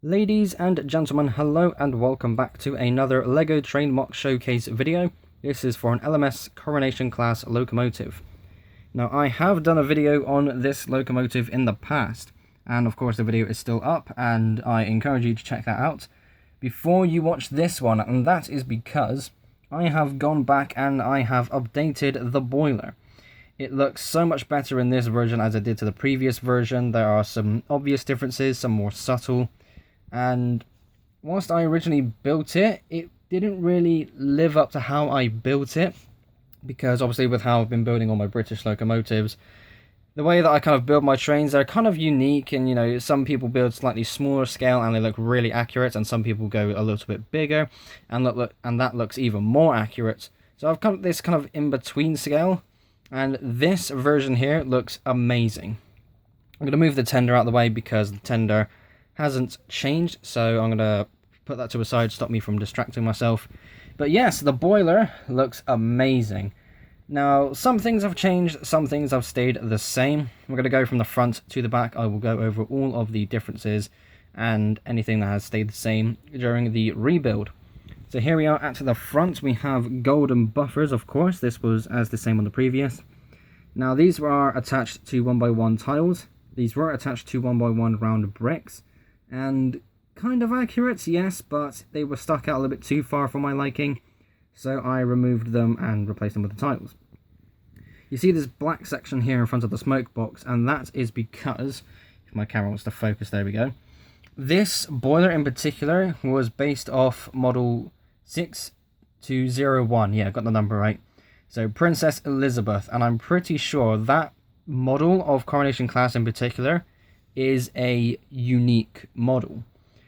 Ladies and gentlemen, hello and welcome back to another LEGO Train Mock Showcase video. This is for an LMS Coronation Class locomotive. Now, I have done a video on this locomotive in the past, and of course the video is still up, and I encourage you to check that out before you watch this one, and that is because I have gone back and I have updated the boiler. It looks so much better in this version as it did to the previous version. There are some obvious differences, some more subtle. And whilst I originally built it, it didn't really live up to how I built it, because obviously with how I've been building all my British locomotives, the way that I kind of build my trains, they're kind of unique, and you know, some people build slightly smaller scale and they look really accurate, and some people go a little bit bigger and that looks even more accurate. So I've come this kind of in-between scale, and this version here looks amazing. I'm going to move the tender out of the way because the tender hasn't changed, so I'm going to put that to a side, stop me from distracting myself. But yes, the boiler looks amazing. Now, some things have changed, some things have stayed the same. We're going to go from the front to the back. I will go over all of the differences and anything that has stayed the same during the rebuild. So here we are at the front. We have golden buffers, of course. This was as the same on the previous. Now, these are attached to 1x1 tiles. These were attached to 1x1 round bricks. And kind of accurate, yes, but they were stuck out a little bit too far for my liking, so I removed them and replaced them with the tiles. You see this black section here in front of the smoke box, and that is because, if my camera wants to focus, there we go. This boiler in particular was based off model 6201, yeah, I got the number right. So Princess Elizabeth, and I'm pretty sure that model of Coronation Class in particular is a unique model.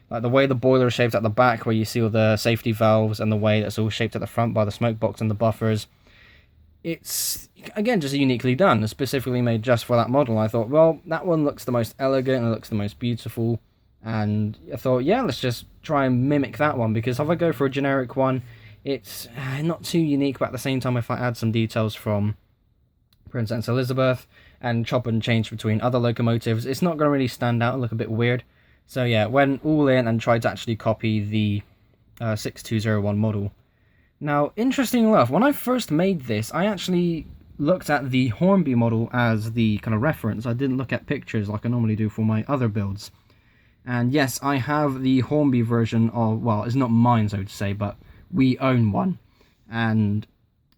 Like the way the boiler is shaped at the back, where you see all the safety valves, and the way that's all shaped at the front by the smoke box and the buffers, it's again just uniquely done, specifically made just for that model. I thought, well, that one looks the most elegant and it looks the most beautiful, and I thought, yeah, let's just try and mimic that one, because if I go for a generic one, it's not too unique, but at the same time, if I add some details from Princess Elizabeth and chop and change between other locomotives, it's not going to really stand out and look a bit weird. So yeah, went all in and tried to actually copy the 6201 model. Now, interesting enough, when I first made this, I actually looked at the Hornby model as the kind of reference. I didn't look at pictures like I normally do for my other builds. And yes, I have the Hornby version of, well, it's not mine, so to say, but we own one. And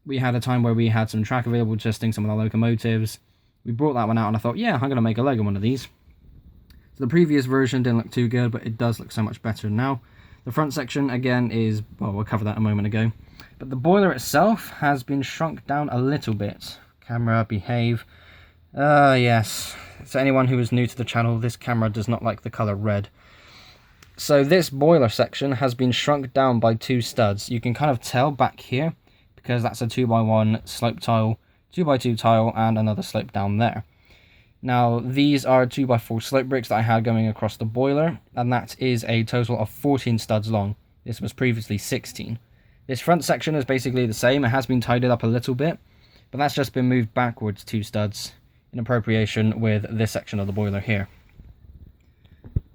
we had a time where we had some track available testing some of the locomotives. We brought that one out and I thought, yeah, I'm going to make a Lego one of these. So the previous version didn't look too good, but it does look so much better now. The front section, again, is, well, we'll cover that a moment ago. But the boiler itself has been shrunk down a little bit. Camera, behave. Yes. So anyone who is new to the channel, this camera does not like the colour red. So this boiler section has been shrunk down by 2 studs. You can kind of tell back here, because that's a 2x1 slope tile, 2x2 tile, and another slope down there. Now, these are 2x4 slope bricks that I had going across the boiler, and that is a total of 14 studs long. This was previously 16. This front section is basically the same. It has been tidied up a little bit, but that's just been moved backwards 2 studs in appropriation with this section of the boiler here.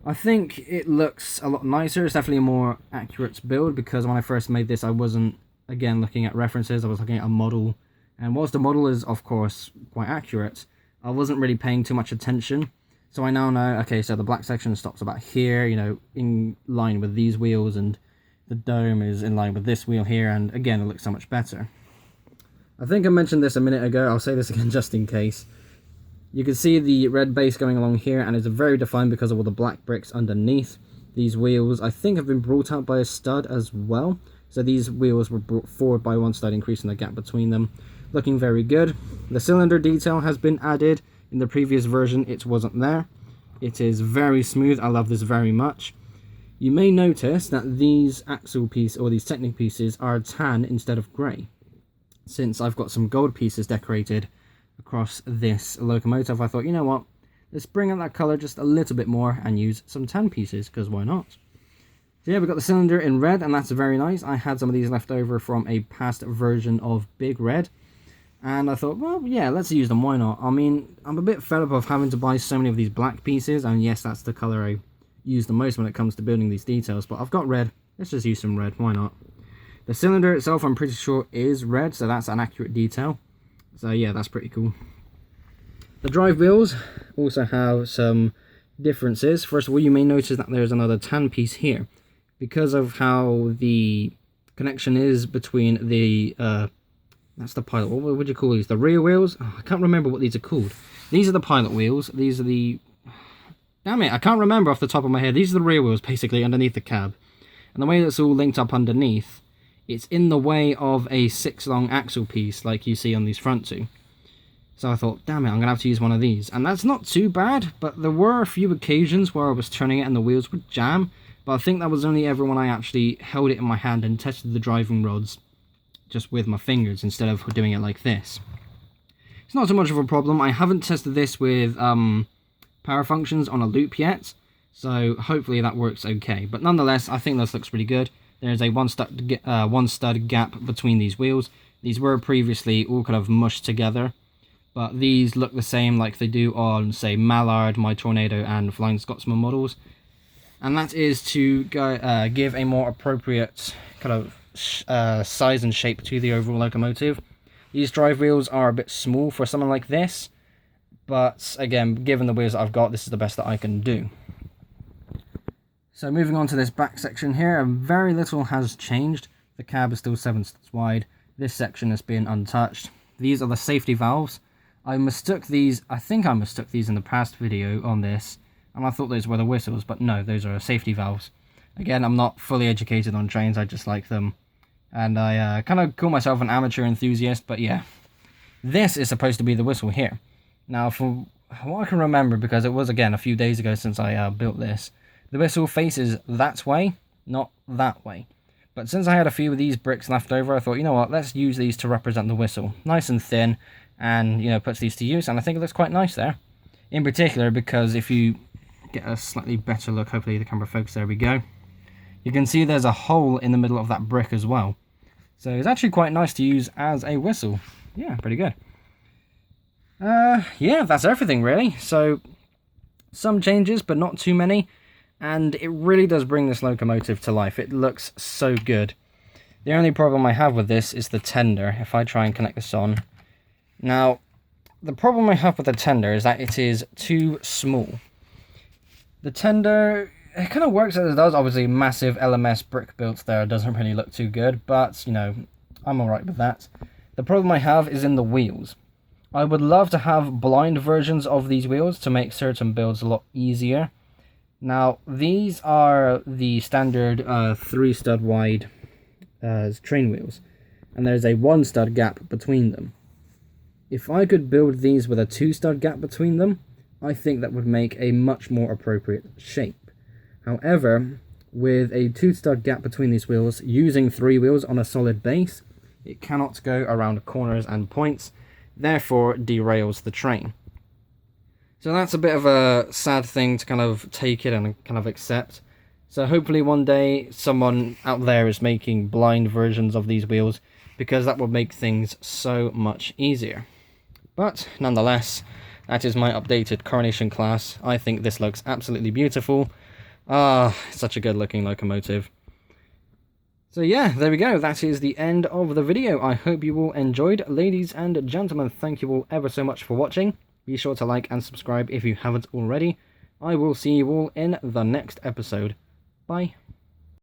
I think it looks a lot nicer. It's definitely a more accurate build, because when I first made this, I wasn't, again, looking at references. I was looking at a model, and whilst the model is, of course, quite accurate, I wasn't really paying too much attention. So I now know, okay, so the black section stops about here, you know, in line with these wheels, and the dome is in line with this wheel here, and again, it looks so much better. I think I mentioned this a minute ago. I'll say this again just in case. You can see the red base going along here, and it's very defined because of all the black bricks underneath. These wheels, I think, have been brought out by a stud as well. So these wheels were brought forward by 1 stud, increasing the gap between them. Looking very good. The cylinder detail has been added. In the previous version, it wasn't there. It is very smooth. I love this very much. You may notice that these axle pieces, or these Technic pieces, are tan instead of grey. Since I've got some gold pieces decorated across this locomotive, I thought, you know what, let's bring out that colour just a little bit more and use some tan pieces, because why not? So yeah, we've got the cylinder in red, and that's very nice. I had some of these left over from a past version of Big Red, and I thought, well, yeah, let's use them, why not? I mean, I'm a bit fed up of having to buy so many of these black pieces, and yes, that's the colour I use the most when it comes to building these details, but I've got red. Let's just use some red, why not? The cylinder itself, I'm pretty sure, is red, so that's an accurate detail. So yeah, that's pretty cool. The drive wheels also have some differences. First of all, you may notice that there's another tan piece here. Because of how the connection is between the, that's the pilot, what would you call these? The rear wheels? Oh, I can't remember what these are called. These are the pilot wheels, these are the, damn it, I can't remember off the top of my head. These are the rear wheels, basically, underneath the cab. And the way it's all linked up underneath, it's in the way of a 6-long axle piece, like you see on these front two. So I thought, damn it, I'm going to have to use one of these. And that's not too bad, but there were a few occasions where I was turning it and the wheels would jam. But I think that was only ever when I actually held it in my hand and tested the driving rods just with my fingers instead of doing it like this. It's not so much of a problem. I haven't tested this with power functions on a loop yet, so hopefully that works okay. But nonetheless, I think this looks pretty good. There's a one stud gap between these wheels. These were previously all kind of mushed together, but these look the same like they do on, say, Mallard, My Tornado, and Flying Scotsman models. And that is to give a more appropriate kind of size and shape to the overall locomotive. These drive wheels are a bit small for something like this, but again, given the wheels that I've got, this is the best that I can do. So moving on to this back section here, very little has changed. The cab is still 7 studs wide. This section has been untouched. These are the safety valves. I think I mistook these in the past video on this, and I thought those were the whistles, but no, those are safety valves. Again, I'm not fully educated on trains, I just like them. And I kind of call myself an amateur enthusiast, but yeah. This is supposed to be the whistle here. Now, from what I can remember, because it was, again, a few days ago since I built this, the whistle faces that way, not that way. But since I had a few of these bricks left over, I thought, you know what, let's use these to represent the whistle. Nice and thin, and, you know, puts these to use, and I think it looks quite nice there. In particular, because if you get a slightly better look, hopefully the camera focus, there we go. You can see there's a hole in the middle of that brick as well. So it's actually quite nice to use as a whistle. Yeah, pretty good. Yeah, that's everything really. So, some changes, but not too many. And it really does bring this locomotive to life. It looks so good. The only problem I have with this is the tender, if I try and connect this on. Now, the problem I have with the tender is that it is too small. The tender, it kind of works as it does. Obviously, massive LMS brick built there doesn't really look too good, but, you know, I'm alright with that. The problem I have is in the wheels. I would love to have blind versions of these wheels to make certain builds a lot easier. Now, these are the standard 3-stud wide train wheels, and there's a 1-stud gap between them. If I could build these with a 2-stud gap between them, I think that would make a much more appropriate shape. However, with a 2-stud gap between these wheels, using 3 wheels on a solid base, it cannot go around corners and points, therefore derails the train. So that's a bit of a sad thing to kind of take it and kind of accept. So hopefully one day someone out there is making blind versions of these wheels, because that would make things so much easier. But nonetheless, that is my updated Coronation class. I think this looks absolutely beautiful. Such a good looking locomotive. So yeah, there we go. That is the end of the video. I hope you all enjoyed. Ladies and gentlemen, thank you all ever so much for watching. Be sure to like and subscribe if you haven't already. I will see you all in the next episode. Bye.